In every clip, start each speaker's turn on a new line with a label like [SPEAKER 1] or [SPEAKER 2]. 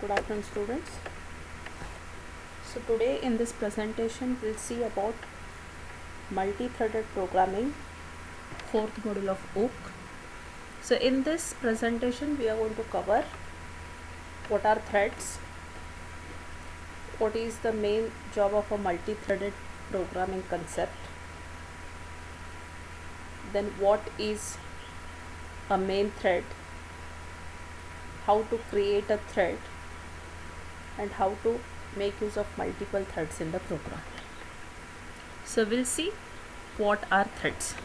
[SPEAKER 1] Good afternoon, students. So today in this presentation we'll see about multi-threaded programming, fourth module of OOC. So in this presentation we are going to cover what are threads, what is the main job of a multi-threaded programming concept, then what is a main thread, how to create a thread, and how to make use of multiple threads in the program. So we'll see what are threads.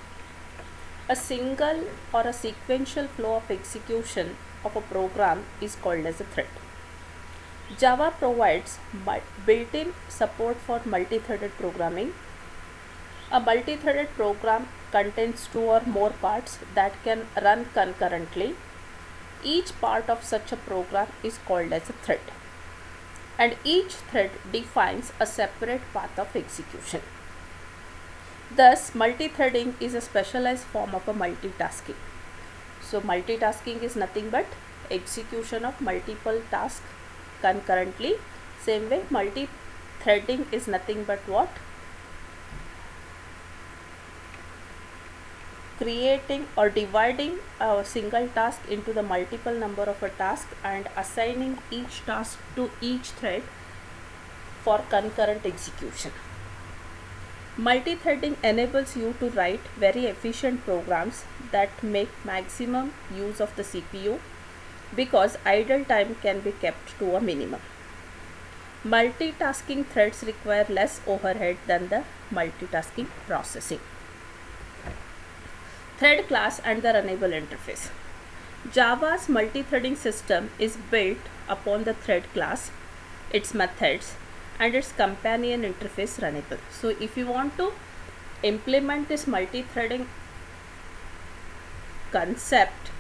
[SPEAKER 1] A single or a sequential flow of execution of a program is called as a thread. Java provides built-in support for multi-threaded programming. A multi-threaded program contains two or more parts that can run concurrently. Each part of such a program is called as a thread, and each thread defines a separate path of execution. Thus, multi-threading is a specialized form of a multitasking. So, multitasking is nothing but execution of multiple tasks concurrently. Same way, multi-threading is nothing but what? Creating or dividing a single task into the multiple number of a task and assigning each task to each thread for concurrent execution. Multi-threading enables you to write very efficient programs that make maximum use of the CPU because idle time can be kept to a minimum. Multitasking threads require less overhead than the multitasking processing. Thread class and the runnable interface. Java's multi-threading system is built upon the thread class, its methods, and its companion interface runnable. So if you want to implement this multi-threading concept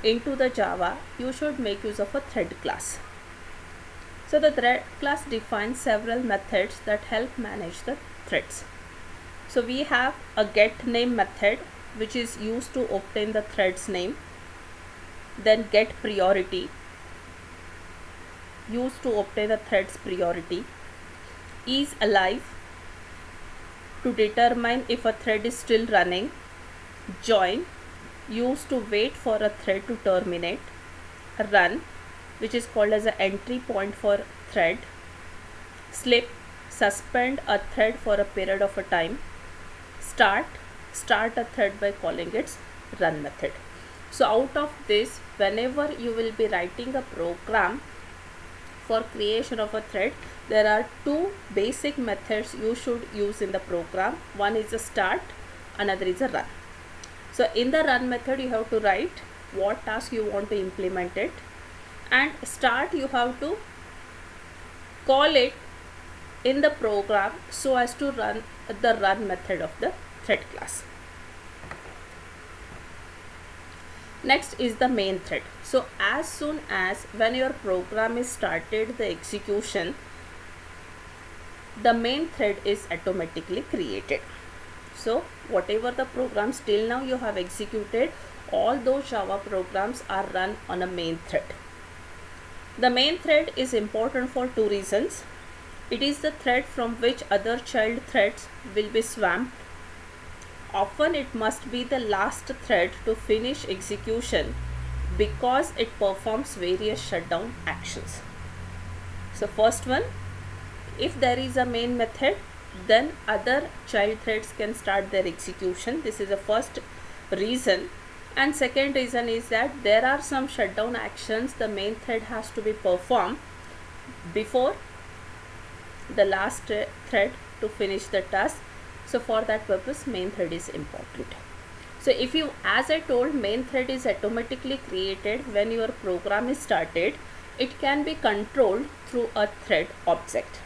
[SPEAKER 1] into the Java, you should make use of a thread class. So the thread class defines several methods that help manage the threads. So we have a getName method which is used to obtain the thread's name, then getPriority used to obtain the thread's priority, isAlive to determine if a thread is still running, join used to wait for a thread to terminate, run which is called as an entry point for thread, slip suspend a thread for a period of a time, start a thread by calling its run method. So out of this, whenever you will be writing a program for creation of a thread, there are two basic methods you should use in the program. One is a start, another is a run. So in the run method you have to write what task you want to implement it, and start you have to call it in the program so as to run the run method of the thread class. Next is the main thread. So as soon as when your program is started the execution, the main thread is automatically created. So whatever the programs till now you have executed, all those Java programs are run on a main thread. The main thread is important for two reasons. It is the thread from which other child threads will be swamped. Often it must be the last thread to finish execution because it performs various shutdown actions. So first one, if there is a main method, then other child threads can start their execution. This is the first reason. And second reason is that there are some shutdown actions the main thread has to be performed before the last thread to finish the task. So for that purpose, main thread is important. So if you, as I told, main thread is automatically created when your program is started. It can be controlled through a thread object.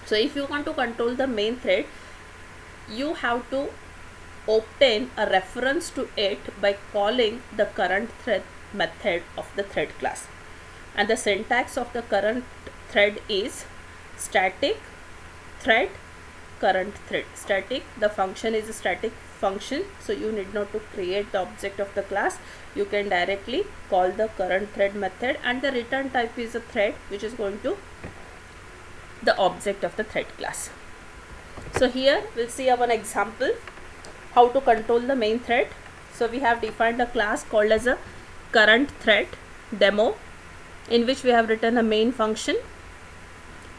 [SPEAKER 1] So if you want to control the main thread, you have to obtain a reference to it by calling the current thread method of the thread class. And the syntax of the current thread is static thread current thread. Static, the function is a static function, so you need not to create the object of the class. You can directly call the current thread method, and the return type is a thread, which is going to the object of the thread class. So here we'll see one example how to control the main thread. So we have defined a class called as a current thread demo, in which we have written a main function.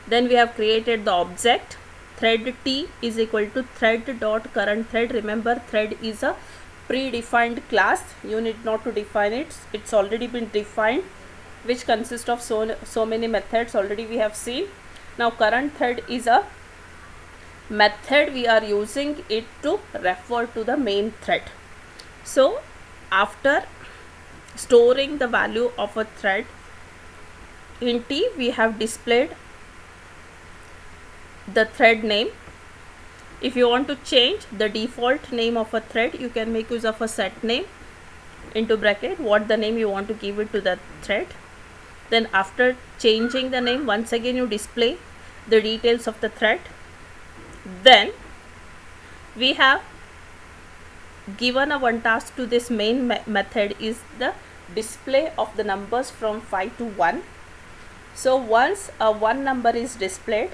[SPEAKER 1] Then we have created the object thread t is equal to thread dot current thread. Remember, thread is a predefined class. You need not to define it. It's already been defined, which consists of so many methods. Already we have seen. Now current thread is a method. We are using it to refer to the main thread. So after storing the value of a thread in t, we have displayed the thread name. If you want to change the default name of a thread, you can make use of a set name into bracket what the name you want to give it to the thread. Then after changing the name, once again you display the details of the thread. Then we have given a one task to this main method is the display of the numbers from 5 to 1. So once a one number is displayed,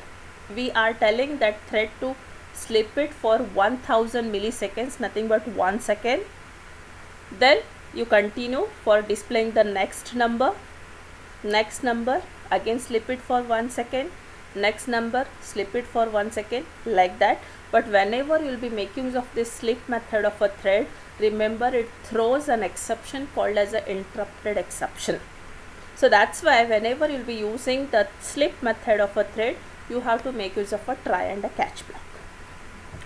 [SPEAKER 1] we are telling that thread to slip it for 1000 milliseconds, nothing but 1 second. Then you continue for displaying the next number, again slip it for 1 second, next number, slip it for 1 second, like that. But whenever you will be making use of this slip method of a thread, remember it throws an exception called as an interrupted exception. So that's why whenever you will be using the slip method of a thread, you have to make use of a try and a catch block.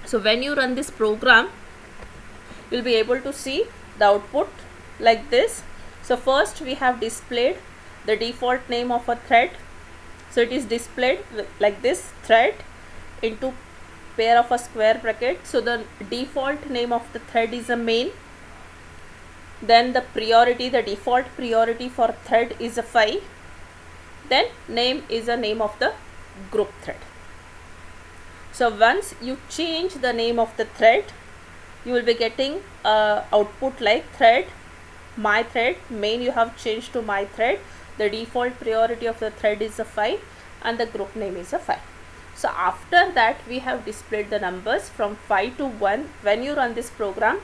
[SPEAKER 1] So when you run this program, you will be able to see the output like this. So first we have displayed the default name of a thread. So it is displayed like this, thread into pair of a square bracket. So the default name of the thread is a main. Then the priority, the default priority for thread is a 5. Then name is a name of the group thread. So once you change the name of the thread, you will be getting output like thread, my thread, main you have changed to my thread, the default priority of the thread is a 5 and the group name is a 5. So after that we have displayed the numbers from 5 to 1. When you run this program,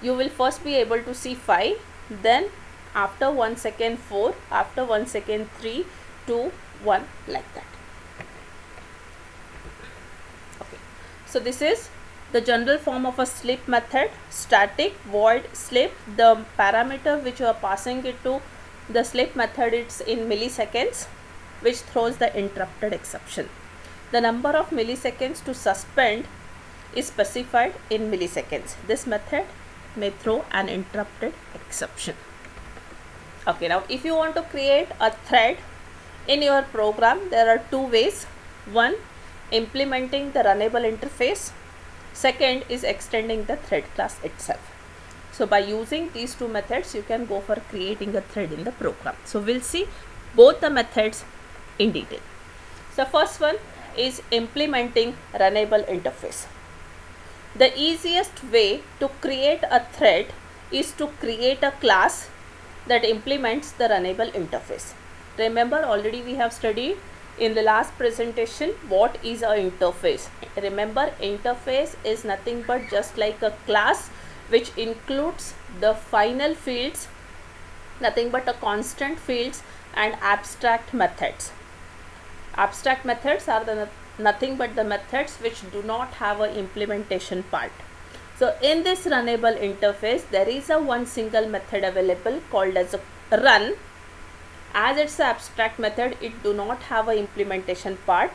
[SPEAKER 1] you will first be able to see 5, then after 1 second 4, after 1 second 3, 2, 1, like that. Okay, so this is the general form of a slip method. Static, void, slip. The parameter which you are passing it to the slip method, it's in milliseconds, which throws the interrupted exception. The number of milliseconds to suspend is specified in milliseconds. This method may throw an interrupted exception. Okay, now if you want to create a thread in your program, there are two ways. One, implementing the runnable interface. Second is extending the thread class itself. So by using these two methods, you can go for creating a thread in the program. So we'll see both the methods in detail. So first one is implementing runnable interface. The easiest way to create a thread is to create a class that implements the runnable interface. Remember, already we have studied in the last presentation what is an interface. Remember, interface is nothing but just like a class which includes the final fields, nothing but a constant fields and abstract methods. Abstract methods are the nothing but the methods which do not have a implementation part. So in this runnable interface, there is a one single method available called as a run. As it's an abstract method, it do not have a implementation part.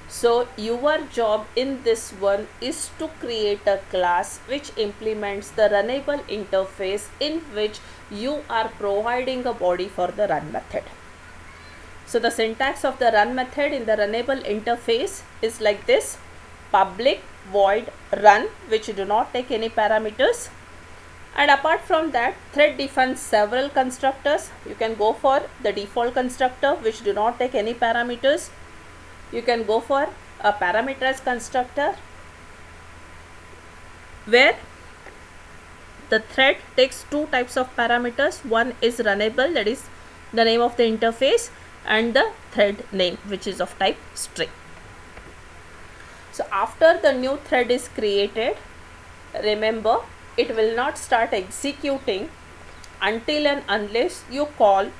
[SPEAKER 1] So your job in this one is to create a class which implements the runnable interface, in which you are providing a body for the run method. So the syntax of the run method in the runnable interface is like this: public void run, which do not take any parameters. And apart from that, thread defines several constructors. You can go for the default constructor which do not take any parameters. You can go for a parameterized constructor where the thread takes two types of parameters. One is runnable, that is the name of the interface, and the thread name, which is of type string. So after the new thread is created, remember, it will not start executing until and unless you call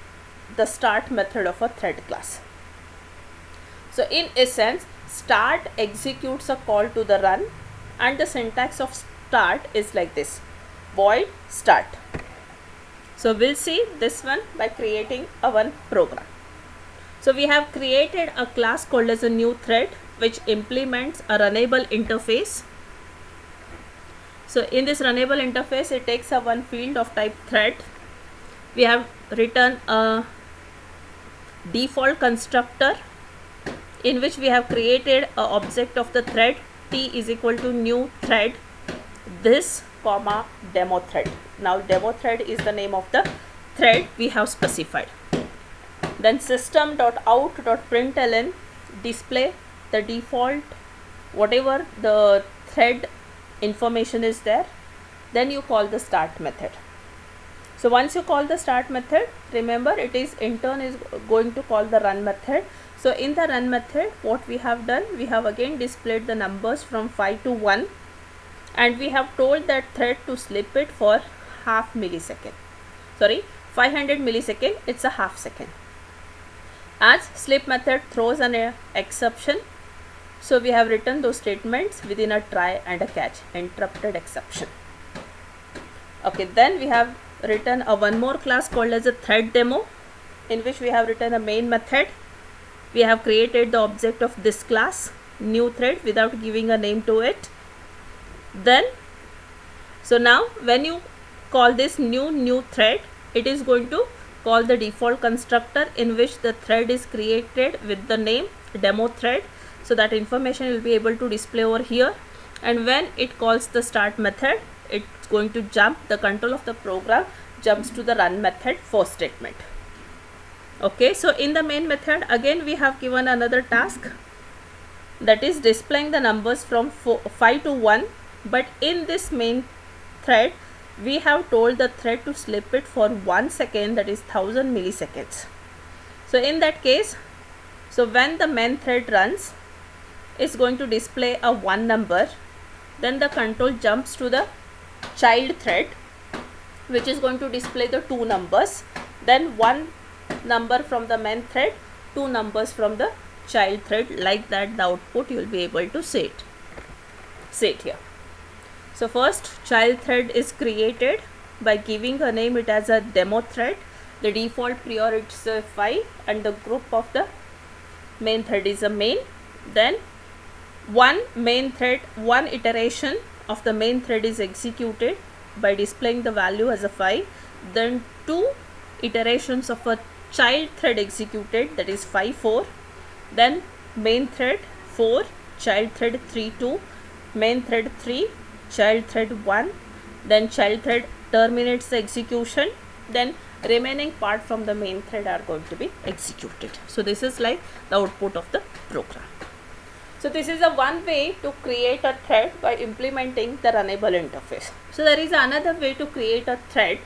[SPEAKER 1] the start method of a thread class. So in essence, start executes a call to the run, and the syntax of start is like this: void start. So we'll see this one by creating a one program. So we have created a class called as a new thread, which implements a runnable interface. So in this runnable interface, it takes a one field of type thread. We have written a default constructor in which we have created a object of the thread t is equal to new thread this comma demo thread. Now demo thread is the name of the thread we have specified. Then system.out.println display the default whatever the thread information is there. Then you call the start method. So once you call the start method, remember it is in turn is going to call the run method. So in the run method, what we have done, we have again displayed the numbers from 5 to 1, and we have told that thread to slip it for half millisecond. Sorry, 500 millisecond, it's a half second. As slip method throws an exception, so we have written those statements within a try and a catch, interrupted exception. Okay, then we have written a one more class called as a thread demo, in which we have written a main method. We have created the object of this class new thread without giving a name to it. Then so now when you call this new thread, it is going to call the default constructor in which the thread is created with the name demo thread. So that information will be able to display over here, and when it calls the start method, it's going to jump, the control of the program jumps to the run method first statement. Okay, so in the main method again we have given another task, that is displaying the numbers from 5 to 1, but in this main thread we have told the thread to slip it for 1 second, that is 1000 milliseconds. So in that case, so when the main thread runs, it's going to display a 1 number, then the control jumps to the child thread, which is going to display the 2 numbers, then 1 number from the main thread, 2 numbers from the child thread. Like that the output you will be able to see it here. So first child thread is created by giving a name it as a demo thread. The default priority is 5 and the group of the main thread is a main. Then one main thread, one iteration of the main thread is executed by displaying the value as a 5. Then 2 iterations of a child thread executed, that is 5 4. Then main thread 4, child thread 3 2, main thread 3, child thread 1. Then child thread terminates the execution, then remaining part from the main thread are going to be executed. So this is like the output of the program. So this is a one way to create a thread by implementing the runnable interface. So there is another way to create a thread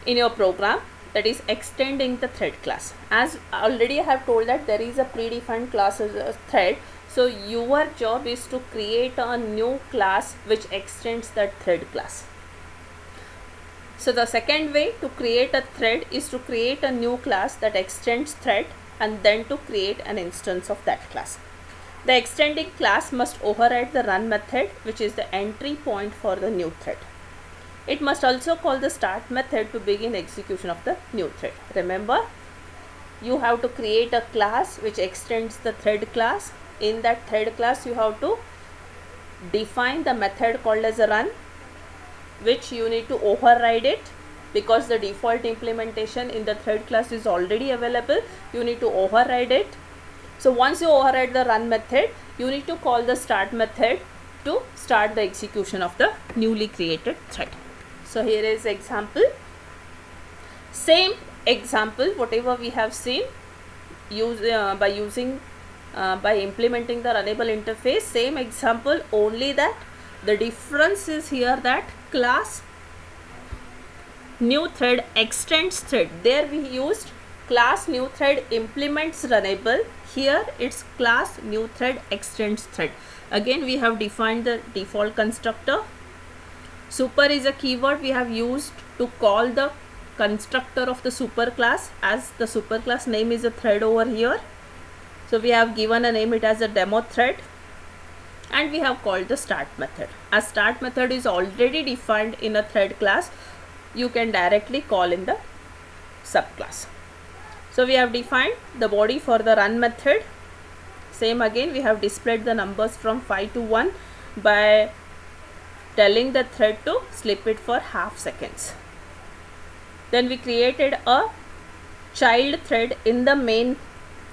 [SPEAKER 1] in your program, that is extending the thread class. As already I have told that there is a predefined class as a thread. So your job is to create a new class which extends that thread class. So the second way to create a thread is to create a new class that extends thread and then to create an instance of that class. The extending class must override the run method, which is the entry point for the new thread. It must also call the start method to begin execution of the new thread. Remember, you have to create a class which extends the thread class. In that thread class, you have to define the method called as a run, which you need to override it because the default implementation in the thread class is already available. You need to override it. So once you override the run method, you need to call the start method to start the execution of the newly created thread. So here is example. Same example, whatever we have seen, by using by implementing the runnable interface. Same example, only that the difference is here that class new thread extends thread. There we used class new thread implements runnable. Here it's class new thread extends thread. Again we have defined the default constructor. Super is a keyword we have used to call the constructor of the super class, as the super class name is a thread over here. So we have given a name it as a demo thread, and we have called the start method. As start method is already defined in a thread class, you can directly call in the subclass. So we have defined the body for the run method. Same again, we have displayed the numbers from 5 to 1 by telling the thread to slip it for half seconds. Then we created a child thread in the main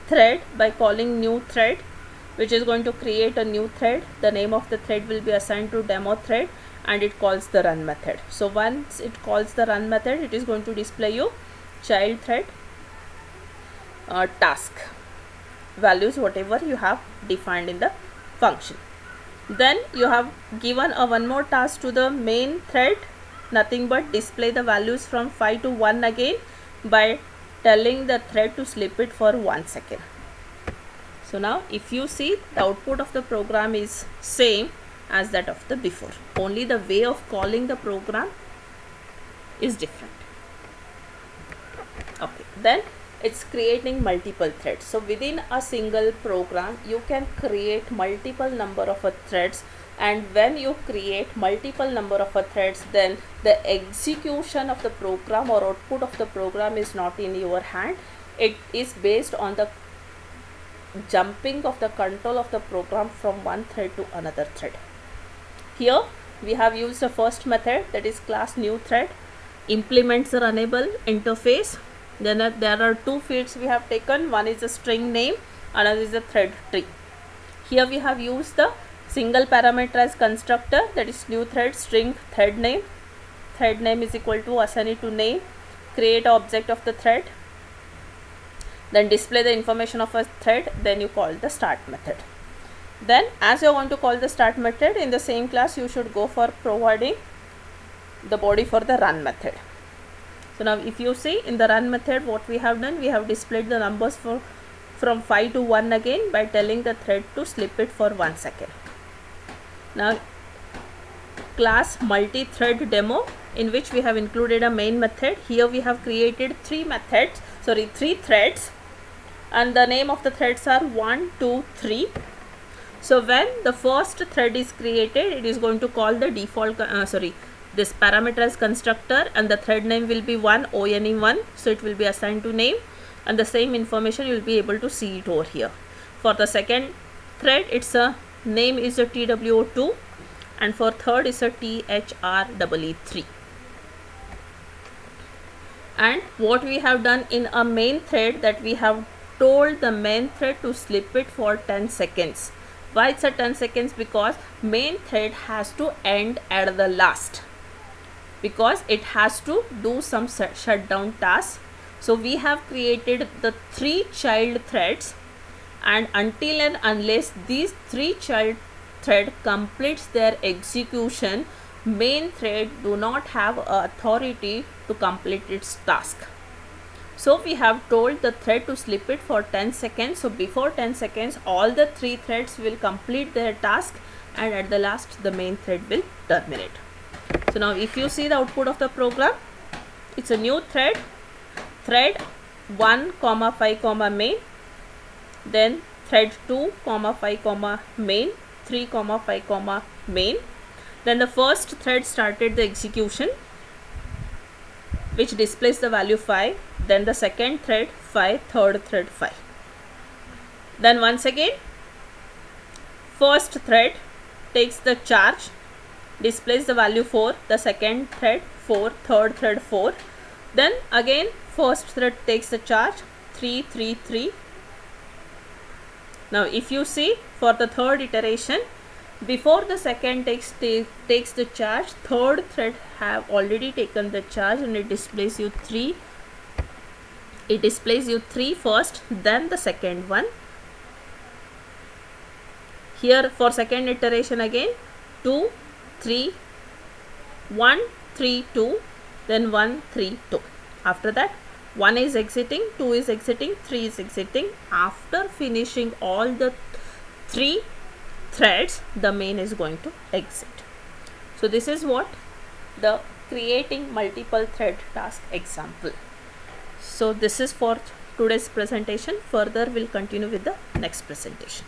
[SPEAKER 1] thread by calling new thread, which is going to create a new thread. The name of the thread will be assigned to demo thread, and it calls the run method. So once it calls the run method, it is going to display you child thread task values, whatever you have defined in the function. Then you have given a one more task to the main thread, nothing but display the values from 5 to 1 again by telling the thread to slip it for 1 second. So now if you see, the output of the program is same as that of the before, only the way of calling the program is different. Okay, then it's creating multiple threads. So within a single program you can create multiple number of threads, and when you create multiple number of threads, then the execution of the program or output of the program is not in your hand. It is based on the jumping of the control of the program from one thread to another thread. Here we have used the first method, that is class new thread implements the runnable interface. Then there are two fields we have taken. One is the string name, another is the thread tree. Here we have used the single parameterized constructor, that is new thread string thread name. Thread name is equal to assign it to name, create an object of the thread, then display the information of a thread, then you call the start method. Then as you want to call the start method in the same class, you should go for providing the body for the run method. So now if you see in the run method, what we have done, we have displayed the numbers from 5 to 1 again by telling the thread to slip it for 1 second. Now class multi-thread demo, in which we have included a main method. Here we have created three threads, and the name of the threads are 1, 2, 3. So when the first thread is created, it is going to call the default this parameterized constructor, and the thread name will be one, so it will be assigned to name, and the same information you will be able to see it over here. For the second thread, its a name is a TWO2, and for third is a THREE3. And what we have done in a main thread, that we have told the main thread to slip it for 10 seconds. Why it's a 10 seconds? Because main thread has to end at the last, because it has to do some shutdown tasks. So we have created the 3 child threads, and until and unless these 3 child thread completes their execution, main thread do not have authority to complete its task. So we have told the thread to slip it for 10 seconds. So before 10 seconds, all the 3 threads will complete their task, and at the last the main thread will terminate. So now if you see the output of the program, it's a new thread 1, 5, main, then thread 2, 5, main, 3, 5, main. Then the first thread started the execution, which displays the value 5. Then the second thread 5, third thread 5. Then once again, first thread takes the charge, displays the value 4, the second thread 4, third thread 4. Then again first thread takes the charge, 3, 3, 3. Now if you see, for the third iteration, before the second takes the charge, third thread have already taken the charge, and it displays you 3. It displays you 3 first, then the second one. Here for second iteration again 2 3 1 3 2, then 1 3 2. After that 1 is exiting, 2 is exiting, 3 is exiting. After finishing all the 3 threads, the main is going to exit. So this is what the creating multiple thread task example. So this is for today's presentation. Further we'll continue with the next presentation.